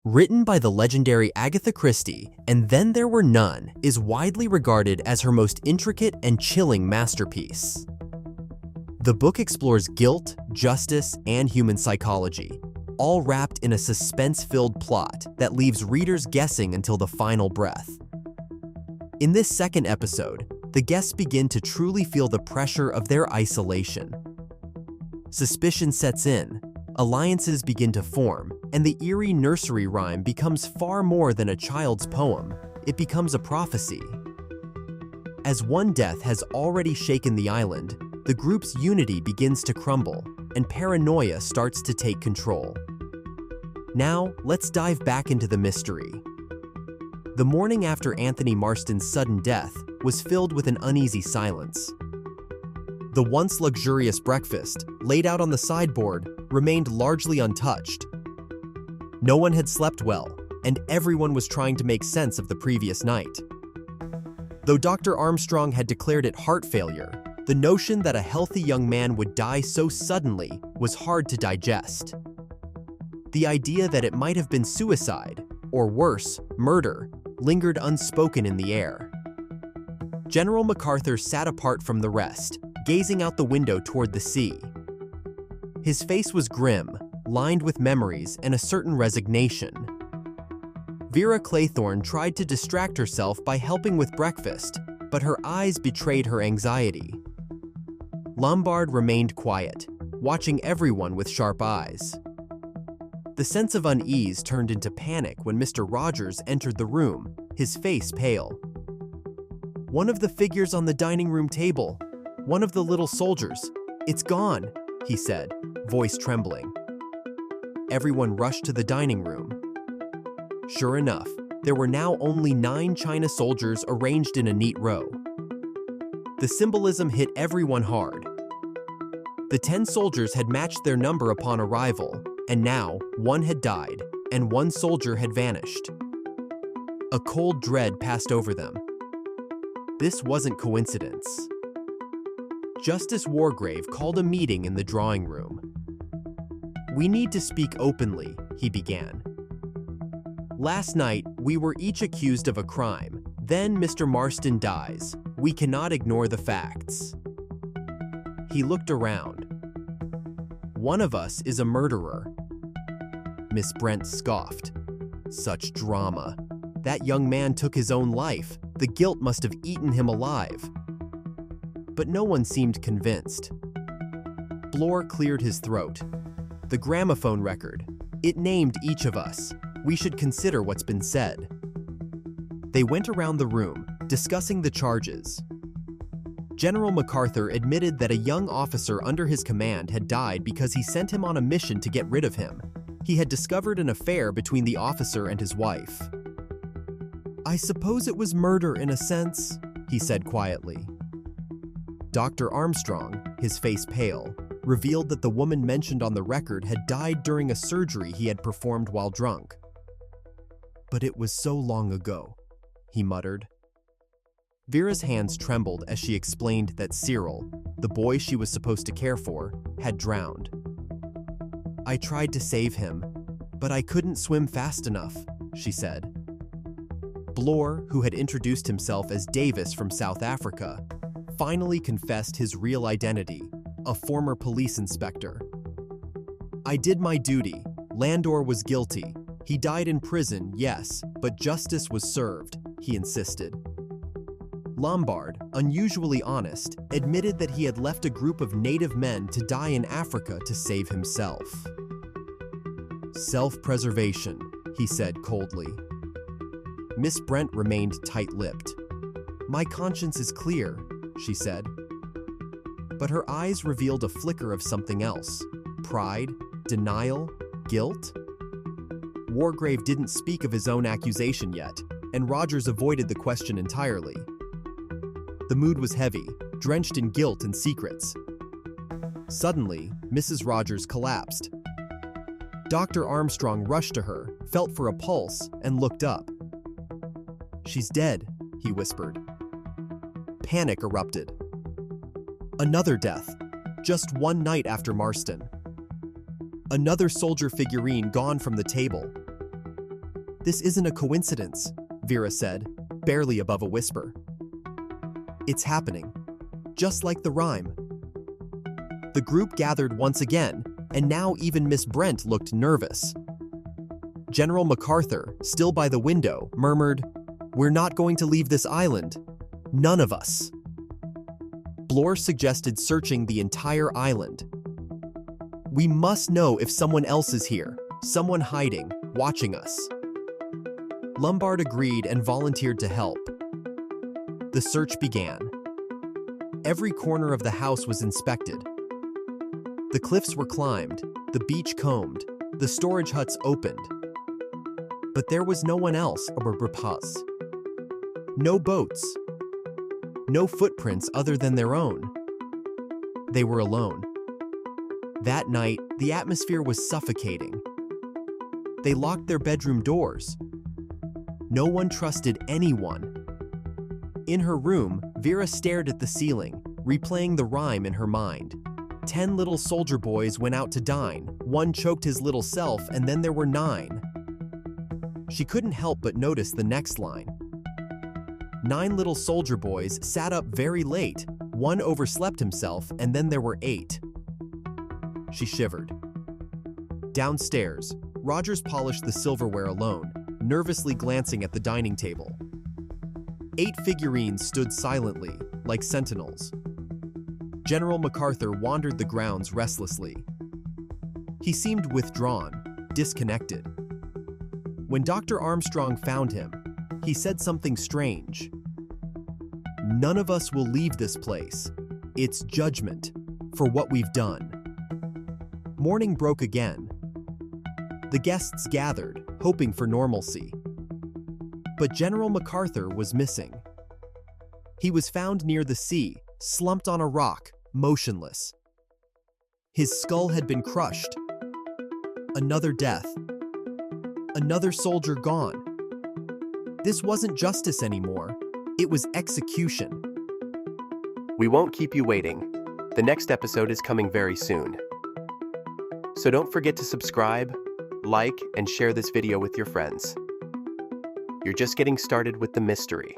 Written by the legendary Agatha Christie, And Then There Were None is widely regarded as her most intricate and chilling masterpiece. The book explores guilt, justice, and human psychology, all wrapped in a suspense-filled plot that leaves readers guessing until the final breath. In this second episode, the guests begin to truly feel the pressure of their isolation. Suspicion sets in, alliances begin to form, and the eerie nursery rhyme becomes far more than a child's poem. It becomes a prophecy. As one death has already shaken the island, the group's unity begins to crumble, and paranoia starts to take control. Now, let's dive back into the mystery. The morning after Anthony Marston's sudden death was filled with an uneasy silence. The once luxurious breakfast, laid out on the sideboard, remained largely untouched. No one had slept well, and everyone was trying to make sense of the previous night. Though Dr. Armstrong had declared it heart failure, the notion that a healthy young man would die so suddenly was hard to digest. The idea that it might have been suicide, or worse, murder, lingered unspoken in the air. General MacArthur sat apart from the rest, gazing out the window toward the sea. His face was grim, lined with memories and a certain resignation. Vera Claythorne tried to distract herself by helping with breakfast, but her eyes betrayed her anxiety. Lombard remained quiet, watching everyone with sharp eyes. The sense of unease turned into panic when Mr. Rogers entered the room, his face pale. "One of the figures on the dining room table, one of the little soldiers, it's gone," he said, voice trembling. Everyone rushed to the dining room. Sure enough, there were now only 9 China soldiers arranged in a neat row. The symbolism hit everyone hard. The 10 soldiers had matched their number upon arrival, and now one had died, and one soldier had vanished. A cold dread passed over them. This wasn't coincidence. Justice Wargrave called a meeting in the drawing room. "We need to speak openly," he began. "Last night, we were each accused of a crime. Then Mr. Marston dies. We cannot ignore the facts." He looked around. "One of us is a murderer." Miss Brent scoffed. "Such drama. That young man took his own life. The guilt must have eaten him alive." But no one seemed convinced. Bloor cleared his throat. "The gramophone record. It named each of us. We should consider what's been said." They went around the room, discussing the charges. General MacArthur admitted that a young officer under his command had died because he sent him on a mission to get rid of him. He had discovered an affair between the officer and his wife. "I suppose it was murder in a sense," he said quietly. Dr. Armstrong, his face pale, revealed that the woman mentioned on the record had died during a surgery he had performed while drunk. "But it was so long ago," he muttered. Vera's hands trembled as she explained that Cyril, the boy she was supposed to care for, had drowned. "I tried to save him, but I couldn't swim fast enough," she said. Bloor, who had introduced himself as Davis from South Africa, finally confessed his real identity, a former police inspector. "I did my duty. Landor was guilty. He died in prison, yes, but justice was served," he insisted. Lombard, unusually honest, admitted that he had left a group of native men to die in Africa to save himself. "Self-preservation," he said coldly. Miss Brent remained tight-lipped. "My conscience is clear," she said. But her eyes revealed a flicker of something else. Pride, denial, guilt? Wargrave didn't speak of his own accusation yet, and Rogers avoided the question entirely. The mood was heavy, drenched in guilt and secrets. Suddenly, Mrs. Rogers collapsed. Dr. Armstrong rushed to her, felt for a pulse, and looked up. "She's dead," he whispered. Panic erupted. Another death, just one night after Marston. Another soldier figurine gone from the table. "This isn't a coincidence," Vera said, barely above a whisper. "It's happening, just like the rhyme." The group gathered once again, and now even Miss Brent looked nervous. General MacArthur, still by the window, murmured, "We're not going to leave this island. None of us." Bloor suggested searching the entire island. "We must know if someone else is here, someone hiding, watching us." Lombard agreed and volunteered to help. The search began. Every corner of the house was inspected. The cliffs were climbed, the beach combed, the storage huts opened. But there was no one else or repose. No boats. No footprints other than their own. They were alone. That night, the atmosphere was suffocating. They locked their bedroom doors. No one trusted anyone. In her room, Vera stared at the ceiling, replaying the rhyme in her mind. 10 little soldier boys went out to dine, one choked his little self, and then there were 9. She couldn't help but notice the next line. 9 little soldier boys sat up very late, one overslept himself, and then there were 8. She shivered. Downstairs, Rogers polished the silverware alone, nervously glancing at the dining table. 8 figurines stood silently, like sentinels. General MacArthur wandered the grounds restlessly. He seemed withdrawn, disconnected. When Dr. Armstrong found him, he said something strange. "None of us will leave this place. It's judgment for what we've done." Morning broke again. The guests gathered, hoping for normalcy. But General MacArthur was missing. He was found near the sea, slumped on a rock, motionless. His skull had been crushed. Another death. Another soldier gone. This wasn't justice anymore. It was execution. We won't keep you waiting. The next episode is coming very soon. So don't forget to subscribe, like, and share this video with your friends. You're just getting started with the mystery.